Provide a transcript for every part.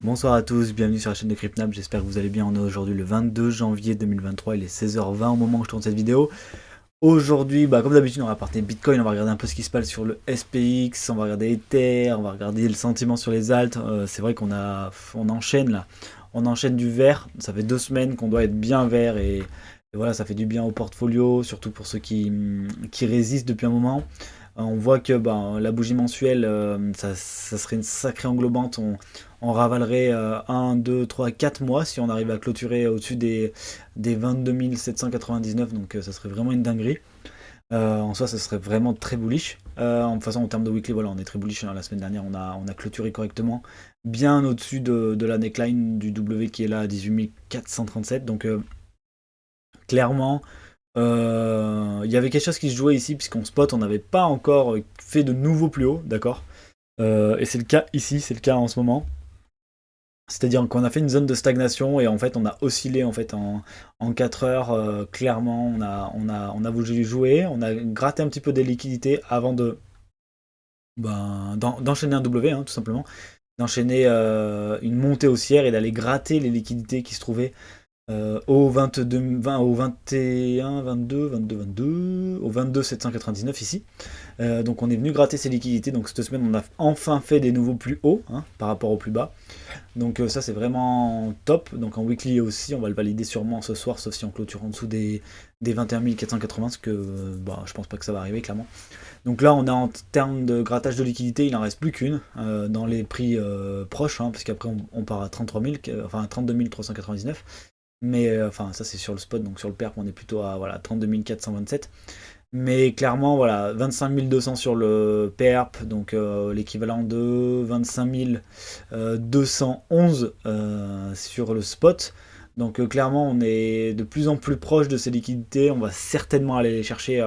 Bonsoir à tous, bienvenue sur la chaîne de CryptNap, j'espère que vous allez bien. On est aujourd'hui le 22 janvier 2023, il est 16h20 au moment où je tourne cette vidéo. Aujourd'hui, comme d'habitude, on va partir Bitcoin, on va regarder un peu ce qui se passe sur le SPX, on va regarder Ether, on va regarder le sentiment sur les alts. C'est vrai on enchaîne là, on enchaîne du vert, ça fait 2 semaines qu'on doit être bien vert et voilà, ça fait du bien au portfolio, surtout pour ceux qui résistent depuis un moment. On voit que la bougie mensuelle, ça serait une sacrée englobante. On ravalerait 1, 2, 3, 4 mois si on arrive à clôturer au-dessus des 22 799. Donc ça serait vraiment une dinguerie. En soi, ça serait vraiment très bullish. En toute façon, en termes de weekly, voilà, on est très bullish, hein. La semaine dernière, on a clôturé correctement, bien au-dessus de la neckline du W qui est là à 18 437. Donc clairement, il y avait quelque chose qui se jouait ici, puisqu'on spot, on n'avait pas encore fait de nouveaux plus hauts, d'accord. Et c'est le cas ici, c'est le cas en ce moment. C'est-à-dire qu'on a fait une zone de stagnation et en fait on a oscillé en fait en 4 heures. Clairement, on a voulu jouer, on a gratté un petit peu des liquidités avant d'enchaîner un W, hein, tout simplement, d'enchaîner une montée haussière et d'aller gratter les liquidités qui se trouvaient au 22, 20, au 21, 22, 22, 22, au 22 799 ici. Donc on est venu gratter ces liquidités. Donc cette semaine on a enfin fait des nouveaux plus hauts, hein, par rapport au plus bas. Donc ça c'est vraiment top. Donc en weekly aussi, on va le valider sûrement ce soir, sauf si on clôture en dessous des 21 480, ce que je pense pas que ça va arriver clairement. Donc là on a en termes de grattage de liquidité, il en reste plus qu'une dans les prix proches, hein, parce qu'après on part à 33 000, enfin à 32 399. Mais enfin ça c'est sur le spot, donc sur le perp on est plutôt à voilà, 32 427. Mais clairement, voilà, 25 200 sur le PERP, donc l'équivalent de 25 211 sur le spot. Donc clairement, on est de plus en plus proche de ces liquidités. On va certainement aller les chercher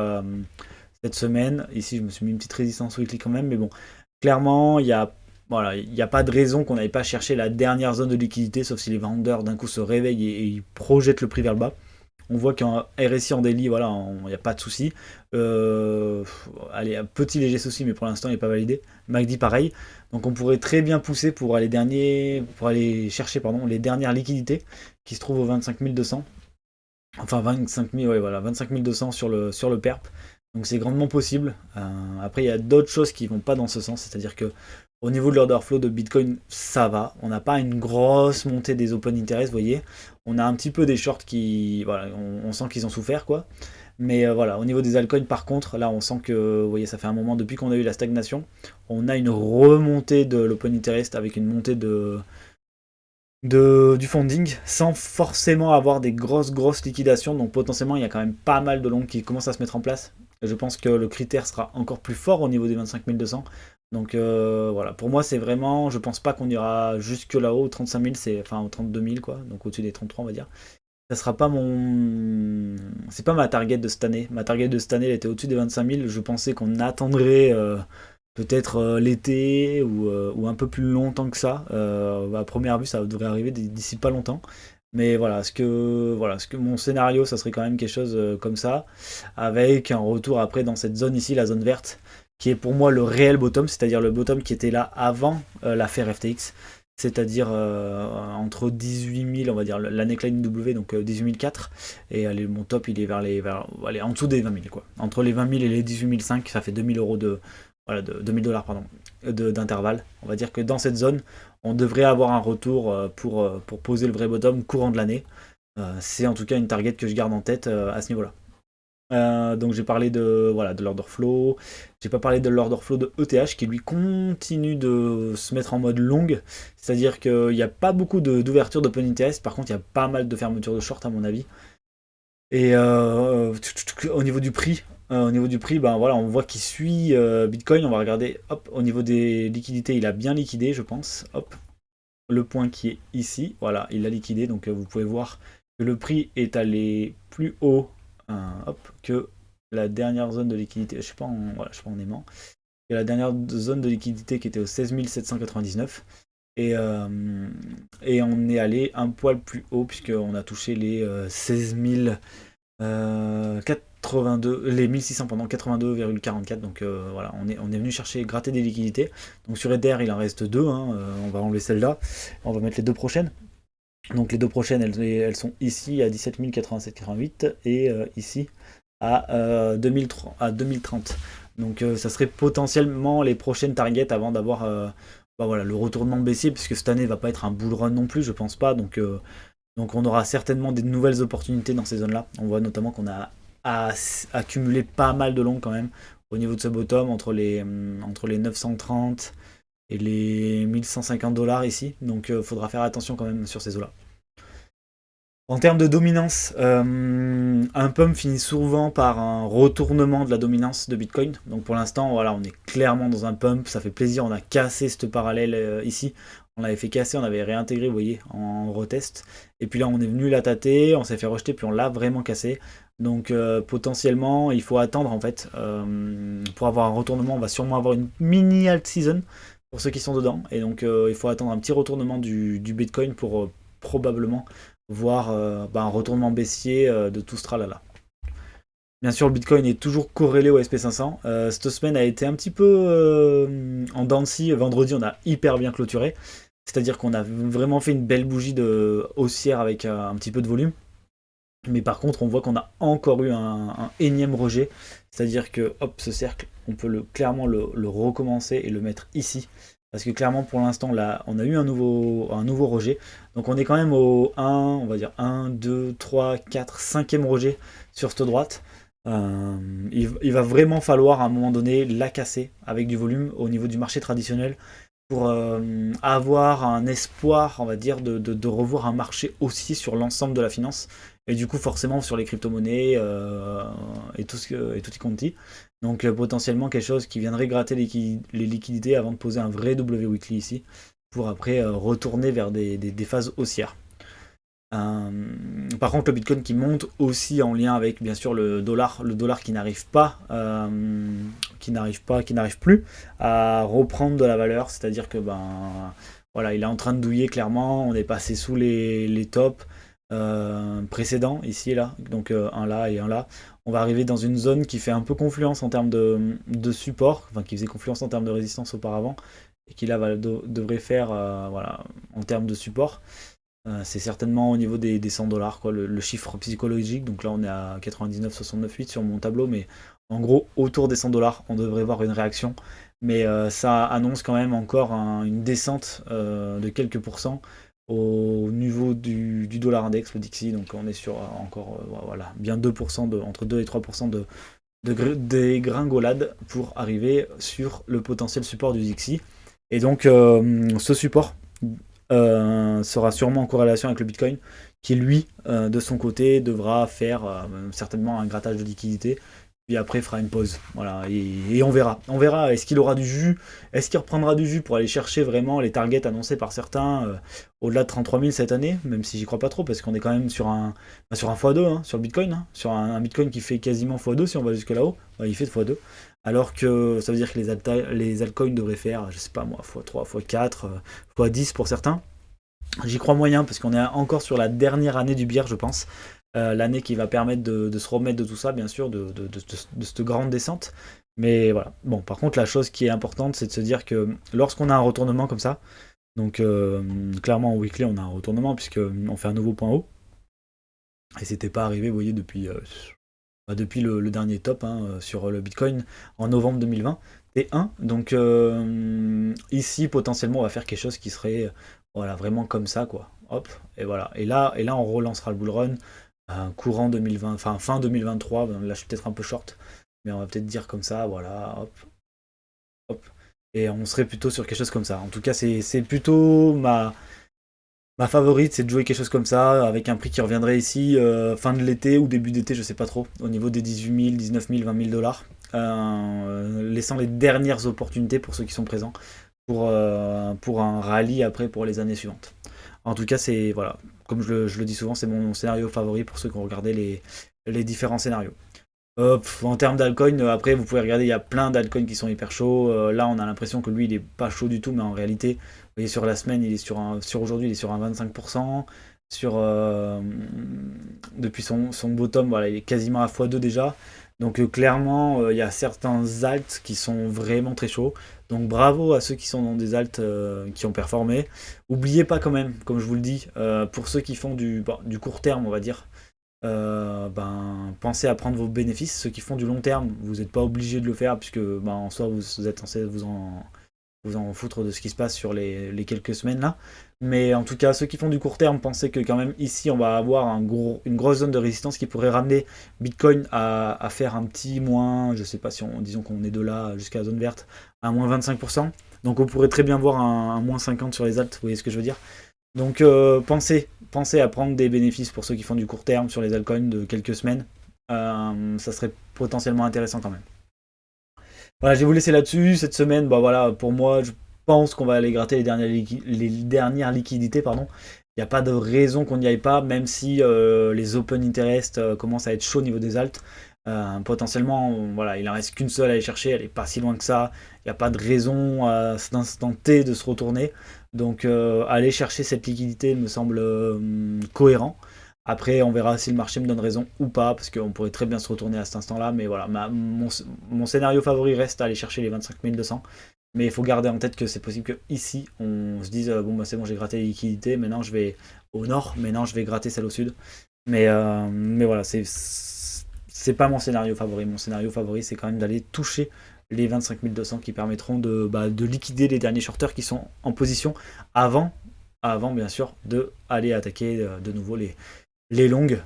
cette semaine. Ici, je me suis mis une petite résistance weekly quand même, mais bon, clairement, il y a pas de raison qu'on n'aille pas chercher la dernière zone de liquidité, sauf si les vendeurs d'un coup se réveillent et ils projettent le prix vers le bas. On voit qu'en RSI en daily, voilà, il n'y a pas de souci. Allez, un petit léger souci, mais pour l'instant, il n'est pas validé. MACD, pareil. Donc, on pourrait très bien pousser pour aller chercher les dernières liquidités qui se trouvent au 25 200. Enfin, 25 000, ouais, voilà, 25 200 sur le PERP. Donc, c'est grandement possible. Après, il y a d'autres choses qui vont pas dans ce sens. C'est-à-dire que au niveau de l'order flow de Bitcoin, ça va. On n'a pas une grosse montée des open interest, vous voyez. On a un petit peu des shorts qui, voilà, on sent qu'ils ont souffert, quoi. Mais voilà, au niveau des altcoins, par contre, là, on sent que, vous voyez, ça fait un moment depuis qu'on a eu la stagnation. On a une remontée de l'open interest avec une montée du funding sans forcément avoir des grosses liquidations. Donc potentiellement, il y a quand même pas mal de longs qui commencent à se mettre en place. Je pense que le critère sera encore plus fort au niveau des 25 200. Donc voilà, pour moi, c'est vraiment, je pense pas qu'on ira jusque là-haut, 35 000, enfin au 32 000, quoi, donc au-dessus des 33, on va dire. Ça sera pas c'est pas ma target de cette année. Ma target de cette année, elle était au-dessus des 25 000. Je pensais qu'on attendrait peut-être l'été ou un peu plus longtemps que ça. À première vue, ça devrait arriver d'ici pas longtemps. Mais voilà, ce que mon scénario, ça serait quand même quelque chose comme ça, avec un retour après dans cette zone ici, la zone verte, qui est pour moi le réel bottom, c'est-à-dire le bottom qui était là avant l'affaire FTX, c'est-à-dire entre 18 000, on va dire la neckline W, donc 18 004, et allez, mon top il est allez, en dessous des 20 000, quoi. Entre les 20 000 et les 18 500, ça fait 2000 euros voilà, de 2000 dollars, pardon, d'intervalle. On va dire que dans cette zone, on devrait avoir un retour pour poser le vrai bottom courant de l'année. C'est en tout cas une target que je garde en tête à ce niveau-là. Donc j'ai parlé de l'order flow, j'ai pas parlé de l'order flow de ETH qui lui continue de se mettre en mode longue, c'est-à-dire qu'il n'y a pas beaucoup d'ouverture d'open interest, par contre il y a pas mal de fermetures de short à mon avis. Et au niveau du prix, ben voilà, on voit qu'il suit Bitcoin. On va regarder, hop, au niveau des liquidités, il a bien liquidé, je pense. Hop, le point qui est ici, voilà, il a liquidé. Donc vous pouvez voir que le prix est allé plus haut, hop, que la dernière zone de liquidité. Je sais pas en aimant. Et la dernière zone de liquidité qui était au 16 799. Et on est allé un poil plus haut puisqu'on a touché les 16 000. 82, les 1600 pendant 82,44. Donc voilà, on est venu chercher, gratter des liquidités. Donc sur Ether, il en reste deux. On va enlever celle-là. On va mettre les deux prochaines. Donc les deux prochaines, elles sont ici à 17 087,88 et ici à 2030. Donc ça serait potentiellement les prochaines targets avant d'avoir voilà, le retournement baissier, puisque cette année va pas être un bull run non plus, je pense pas. Donc on aura certainement des nouvelles opportunités dans ces zones-là. On voit notamment qu'on a accumulé pas mal de longs quand même au niveau de ce bottom entre les 930 et les 1150 dollars ici. Donc il faudra faire attention quand même sur ces eaux-là. En termes de dominance, un pump finit souvent par un retournement de la dominance de Bitcoin. Donc pour l'instant, voilà, on est clairement dans un pump, ça fait plaisir, on a cassé ce parallèle ici. On l'avait fait casser, on avait réintégré, vous voyez, en retest. Et puis là, on est venu la tâter, on s'est fait rejeter, puis on l'a vraiment cassé. Donc potentiellement, il faut attendre en fait. Pour avoir un retournement, on va sûrement avoir une mini alt season pour ceux qui sont dedans. Et donc il faut attendre un petit retournement du Bitcoin pour probablement voir un retournement baissier de tout ce tralala. Bien sûr, le Bitcoin est toujours corrélé au SP500. Cette semaine a été un petit peu en dents de scie. Vendredi, on a hyper bien clôturé. C'est-à-dire qu'on a vraiment fait une belle bougie de haussière avec un petit peu de volume. Mais par contre, on voit qu'on a encore eu un énième rejet. C'est-à-dire que, hop, ce cercle, on peut clairement le recommencer et le mettre ici. Parce que clairement, pour l'instant, là, on a eu un nouveau rejet. Donc on est quand même au 1, on va dire 1, 2, 3, 4, 5e rejet sur cette droite. Il va vraiment falloir à un moment donné la casser avec du volume au niveau du marché traditionnel pour avoir un espoir, on va dire, de revoir un marché aussi sur l'ensemble de la finance. Et du coup, forcément, sur les crypto-monnaies et tout y quanti. Donc potentiellement quelque chose qui viendrait gratter les liquidités avant de poser un vrai W weekly ici, pour après retourner vers des phases haussières. Par contre, le Bitcoin qui monte aussi en lien avec bien sûr le dollar qui n'arrive plus à reprendre de la valeur, c'est-à-dire que voilà, il est en train de douiller clairement, on est passé sous les tops précédents ici et là, donc un là et un là. On va arriver dans une zone qui fait un peu confluence en termes de support, enfin qui faisait confluence en termes de résistance auparavant, et qui là devrait faire voilà, en termes de support. C'est certainement au niveau des 100 dollars, quoi, le chiffre psychologique. Donc là, on est à 99,698 sur mon tableau, mais en gros, autour des 100 dollars, on devrait voir une réaction. Mais ça annonce quand même encore une descente de quelques pourcents au niveau du dollar index, le Dixie. Donc on est sur encore voilà, bien 2%, entre 2 et 3% de dégringolade pour arriver sur le potentiel support du Dixie. Et donc ce support sera sûrement en corrélation avec le Bitcoin, qui lui, de son côté, devra faire certainement un grattage de liquidité, puis après fera une pause. Voilà, et on verra. On verra, est-ce qu'il aura du jus, est-ce qu'il reprendra du jus pour aller chercher vraiment les targets annoncés par certains au-delà de 33 000 cette année, même si j'y crois pas trop, parce qu'on est quand même sur un x2, hein, sur le Bitcoin, hein, sur un Bitcoin qui fait quasiment x2 si on va jusque là-haut, il fait de x2. Alors que ça veut dire que les altcoins devraient faire, je sais pas moi, x3, x4, x10 pour certains. J'y crois moyen parce qu'on est encore sur la dernière année du bière, je pense. L'année qui va permettre de se remettre de tout ça, bien sûr, de cette grande descente. Mais voilà. Bon, par contre, la chose qui est importante, c'est de se dire que lorsqu'on a un retournement comme ça, donc clairement en weekly, on a un retournement puisqu'on fait un nouveau point haut. Et c'était pas arrivé, vous voyez, depuis le dernier top sur le Bitcoin en novembre 2020. T1. Donc ici, potentiellement, on va faire quelque chose qui serait voilà, vraiment comme ça, quoi. Hop, et voilà. Et là, on relancera le bull run courant 2020, enfin fin 2023. Là, je suis peut-être un peu short, mais on va peut-être dire comme ça, voilà, hop, hop. Et on serait plutôt sur quelque chose comme ça. En tout cas, c'est plutôt ma favorite, c'est de jouer quelque chose comme ça, avec un prix qui reviendrait ici fin de l'été ou début d'été, je sais pas trop, au niveau des 18 000, 19 000, 20 000 dollars, laissant les dernières opportunités pour ceux qui sont présents pour un rallye après pour les années suivantes. En tout cas, c'est voilà, comme je le dis souvent, c'est mon scénario favori pour ceux qui ont regardé les différents scénarios. En termes d'altcoin, après vous pouvez regarder, il y a plein d'altcoins qui sont hyper chauds. Là, on a l'impression que lui, il est pas chaud du tout, mais en réalité, vous voyez sur la semaine, il est sur aujourd'hui, il est sur un 25%. depuis son bottom, voilà, il est quasiment à x2 déjà. Donc clairement, il y a certains alts qui sont vraiment très chauds. Donc bravo à ceux qui sont dans des alts qui ont performé. Oubliez pas quand même, comme je vous le dis, pour ceux qui font du court terme, on va dire, pensez à prendre vos bénéfices. Ceux qui font du long terme, vous n'êtes pas obligé de le faire, puisque en soi, vous êtes censé vous en foutre de ce qui se passe sur les quelques semaines là. Mais en tout cas, ceux qui font du court terme, pensez que quand même ici, on va avoir une grosse zone de résistance qui pourrait ramener Bitcoin à faire un petit moins, je sais pas si disons qu'on est de là jusqu'à la zone verte, à moins 25%. Donc on pourrait très bien voir un moins 50 sur les alts, vous voyez ce que je veux dire. Donc pensez à prendre des bénéfices pour ceux qui font du court terme sur les altcoins de quelques semaines. Ça serait potentiellement intéressant quand même. Voilà, je vais vous laisser là-dessus. Cette semaine, voilà, pour moi, je pense qu'on va aller gratter les dernières liquidités. Pardon. Il n'y a pas de raison qu'on n'y aille pas, même si les open interest commencent à être chauds au niveau des alts. Potentiellement, voilà, il en reste qu'une seule à aller chercher, elle n'est pas si loin que ça. Il n'y a pas de raison à cet instant T de se retourner. Donc, aller chercher cette liquidité me semble cohérent. Après, on verra si le marché me donne raison ou pas, parce qu'on pourrait très bien se retourner à cet instant-là. Mais voilà, mon scénario favori reste à aller chercher les 25 200. Mais il faut garder en tête que c'est possible que ici on se dise bon, c'est bon, j'ai gratté les liquidités, maintenant je vais au nord, maintenant je vais gratter celle au sud. Mais voilà, c'est pas mon scénario favori. Mon scénario favori, c'est quand même d'aller toucher les 25 200 qui permettront de liquider les derniers shorters qui sont en position avant bien sûr, de aller attaquer de nouveau les longues,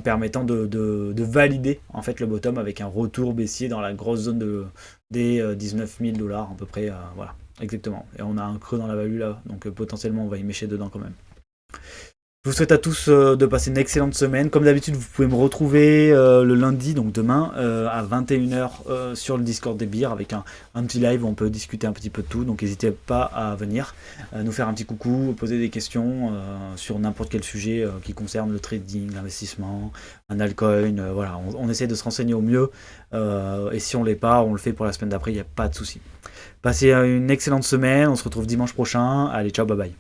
permettant de valider en fait le bottom avec un retour baissier dans la grosse zone des 19 000 $ à peu près. Voilà, exactement. Et on a un creux dans la value là, donc potentiellement on va y mécher dedans quand même. Je vous souhaite à tous de passer une excellente semaine. Comme d'habitude, vous pouvez me retrouver le lundi, donc demain, à 21h sur le Discord des bières avec un petit live où on peut discuter un petit peu de tout. Donc n'hésitez pas à venir nous faire un petit coucou, poser des questions sur n'importe quel sujet qui concerne le trading, l'investissement, un altcoin. Voilà, on essaie de se renseigner au mieux. Et si on l'est pas, on le fait pour la semaine d'après, il n'y a pas de souci. Passez une excellente semaine, on se retrouve dimanche prochain. Allez, ciao, bye bye.